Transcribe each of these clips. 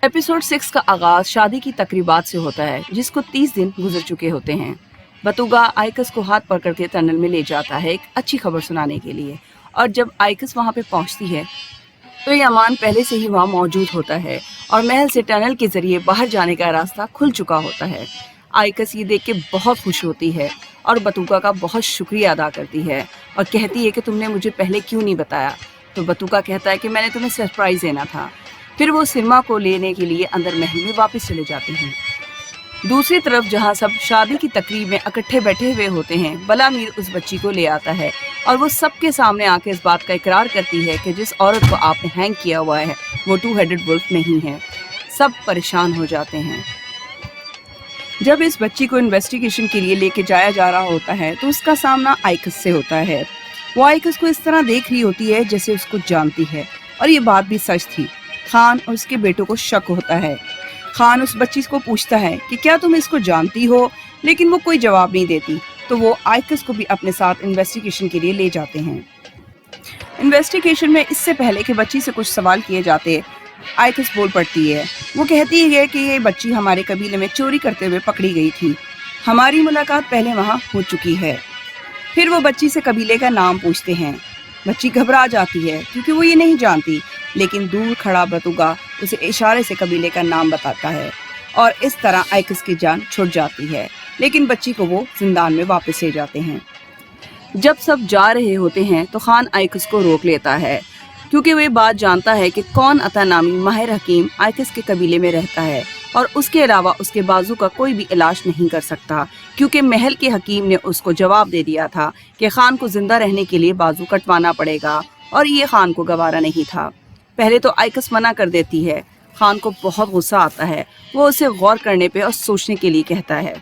Episode 6 का आगाज शादी की तकरीबात से होता है, जिसको 30 दिन गुजर चुके होते हैं। बतुगा आइकस को हाथ पकड़ के टनल में ले जाता है एक अच्छी खबर सुनाने के लिए, और जब आइकस वहां पे पहुंचती है तो यमान पहले से ही वहां मौजूद होता है और महल से टनल के जरिए बाहर जाने का रास्ता खुल चुका होता है। आइकस ये देख के बहुत खुश होती है और बतुगा का बहुत शुक्रिया अदा करती है और कहती है कि तुमने मुझे पहले क्यों नहीं बताया। तो बतुगा कहता है कि मैंने तुम्हें सरप्राइज देना था। फिर वो सिरमा को लेने के लिए अंदर महल में वापस चले जाते हैं। दूसरी तरफ जहां सब शादी की तकरीब में इकट्ठे बैठे हुए होते हैं, बलामीर उस बच्ची को ले आता है और वो सबके सामने आके इस बात का इकरार करती है कि जिस औरत को आपने हैंग किया हुआ है वो 2 हेडेड वुल्फ नहीं है। सब परेशान हो जाते हैं। जब इस बच्ची को इन्वेस्टिगेशन के लिए लेके जाया जा रहा होता है तो उसका सामना आइकस से होता है। वो आइकस को इस तरह देख रही होती है जैसे उसको जानती है, और ये बात भी सच थी। खान और उसके बेटों को शक होता है। खान उस बच्ची को पूछता है कि क्या तुम इसको जानती हो, लेकिन वो कोई जवाब नहीं देती। तो वो आइकस को भी अपने साथ इन्वेस्टिगेशन के लिए ले जाते हैं। इन्वेस्टिगेशन में इससे पहले कि बच्ची से कुछ सवाल किए जाते, आइकस बोल पड़ती है। वो कहती है कि ये बच्ची हमारे कबीले में चोरी करते हुए पकड़ी गई थी। हमारी मुलाकात पहले वहाँ हो चुकी है। फिर वो बच्ची से कबीले का नाम पूछते हैं। बच्ची घबरा जाती है क्योंकि वो ये नहीं जानती, लेकिन दूर खड़ा बतुगा उसे इशारे से कबीले का नाम बताता है और इस तरह आइकस की जान छूट जाती है, लेकिन बच्ची को वो जिंदान में वापस ले जाते हैं। जब सब जा रहे होते हैं तो खान आइकस को रोक लेता है, क्योंकि वो बात जानता है कि कौन अता नामी माहिर हकीम आइकस के कबीले में रहता है और उसके अलावा उसके बाजू का कोई भी इलाज नहीं कर सकता, क्योंकि महल के हकीम ने उसको जवाब दे दिया था कि खान को जिंदा रहने के लिए बाजू कटवाना पड़ेगा, और ये खान को गवारा नहीं था। पहले तो आइकस मना कर देती है। खान को बहुत गुस्सा आता है। वो उसे गौर करने पे और सोचने के लिए कहता है।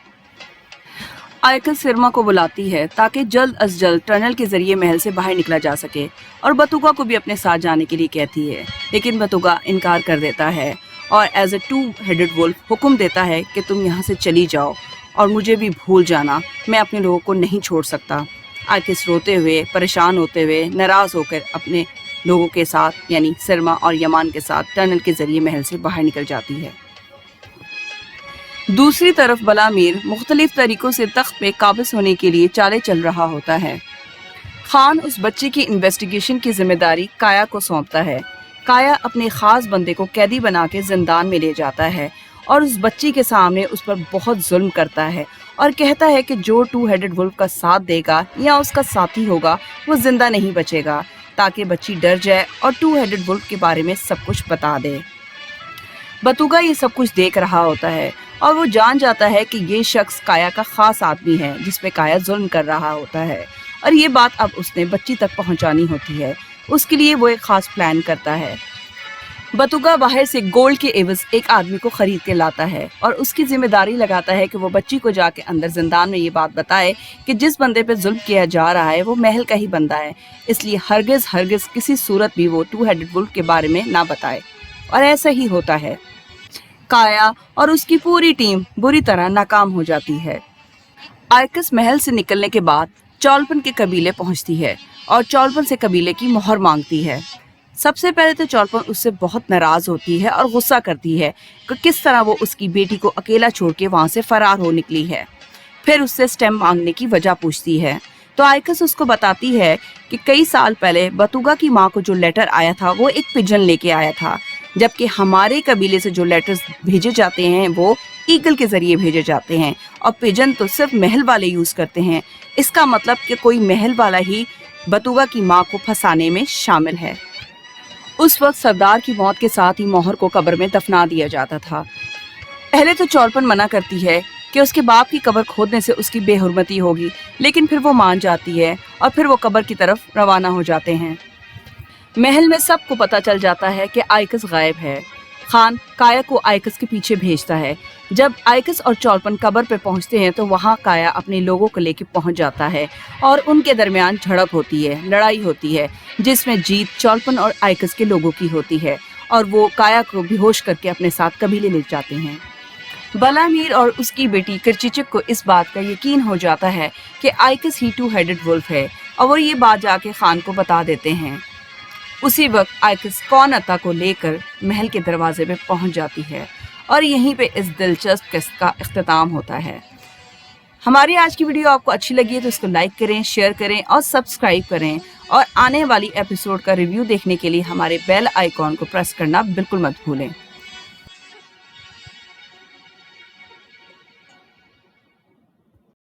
आइकस सिरमा को बुलाती है ताकि जल्द अज जल्द टनल के जरिए महल से बाहर निकला जा सके, और बतुगा को भी अपने साथ जाने के लिए कहती है, लेकिन बतुगा इनकार कर देता है और एज ए 2 हेडेड वुल्फ हुक्म देता है कि तुम यहाँ से चली जाओ और मुझे भी भूल जाना, मैं अपने लोगों को नहीं छोड़ सकता। आइकस रोते हुए, परेशान होते हुए, नाराज होकर अपने लोगों के साथ यानी सिरमा और यमान के साथ टनल के जरिए महल से बाहर निकल जाती है। दूसरी तरफ बलामीर मुख्तलिफ तरीकों से तख्त पे काबिज होने के लिए चालें चल रहा होता है। खान उस बच्चे की इन्वेस्टिगेशन की जिम्मेदारी काया को सौंपता है। काया अपने खास बंदे को कैदी बना के जिंदान में ले जाता है और उस बच्ची के सामने उस पर बहुत जुल्म करता है और कहता है कि जो 2 हेडेड वुल्फ का साथ देगा या उसका साथी होगा वो जिंदा नहीं बचेगा, ताकि बच्ची डर जाए और 2 हेडेड वुल्फ के बारे में सब कुछ बता दे। बतुगा ये सब कुछ देख रहा होता है और वो जान जाता है कि ये शख्स काया का खास आदमी है जिस पे काया जुल्म कर रहा होता है, और ये बात अब उसने बच्ची तक पहुंचानी होती है। उसके लिए वो एक खास प्लान करता है। बतुगा बाहर से गोल्ड के एवज एक आदमी को खरीद के लाता है और उसकी जिम्मेदारी लगाता है कि वो बच्ची को जाके अंदर जिंदान में ये बात बताए कि जिस बंदे पे जुल्म किया जा रहा है वो महल का ही बंदा है, इसलिए हरगिज किसी सूरत भी वो 2 हेडेड वुल्फ के बारे में ना बताए। और ऐसा ही होता है। काया और उसकी पूरी टीम बुरी तरह नाकाम हो जाती है। आइकस महल से निकलने के बाद चौलपन के कबीले पहुंचती है और चौलपन से कबीले की मोहर मांगती है। सबसे पहले तो चौलपन उससे बहुत नाराज होती है और गुस्सा करती है कि किस तरह वो उसकी बेटी को अकेला छोड़ के वहां से फरार हो निकली है। फिर उससे स्टेम मांगने की वजह पूछती है तो आइकस उसको बताती है कि कई साल पहले बतुगा की माँ को जो लेटर आया था वो एक पिजन लेके आया था, जबकि हमारे कबीले से जो लेटर्स भेजे जाते हैं वो ईगल के जरिए भेजे जाते हैं, और पिजन तो सिर्फ महल वाले यूज करते हैं। इसका मतलब कि कोई महल वाला ही बतुगा की माँ को फंसाने में शामिल है। उस वक्त सरदार की मौत के साथ ही मोहर को कब्र में दफना दिया जाता था। पहले तो चौलपन मना करती है कि उसके बाप की कब्र खोदने से उसकी बेहुरमती होगी, लेकिन फिर वो मान जाती है और फिर वो कब्र की तरफ रवाना हो जाते हैं। महल में सबको पता चल जाता है कि आइकस गायब है। खान काया को आइकस के पीछे भेजता है। जब आइकस और चौलपन कब्र पे पहुंचते हैं तो वहां काया अपने लोगों को लेकर पहुंच जाता है और उनके दरमियान झड़प होती है, लड़ाई होती है, जिसमें जीत चौलपन और आइकस के लोगों की होती है और वो काया को बेहोश करके अपने साथ कबीले ले जाते हैं। बलामीर और उसकी बेटी किरचिचिक को इस बात का यकीन हो जाता है कि आइकस ही 2 हेडेड वुल्फ है और वो ये बात जाके खान को बता देते हैं। उसी वक्त आइकस कौनता को लेकर महल के दरवाजे पे पहुंच जाती है और यहीं पे इस दिलचस्प किस्सा का इख्तिताम होता है। हमारी आज की वीडियो आपको अच्छी लगी है तो इसको लाइक करें, शेयर करें और सब्सक्राइब करें और आने वाली एपिसोड का रिव्यू देखने के लिए हमारे बेल आइकॉन को प्रेस करना बिल्कुल मत भूलें।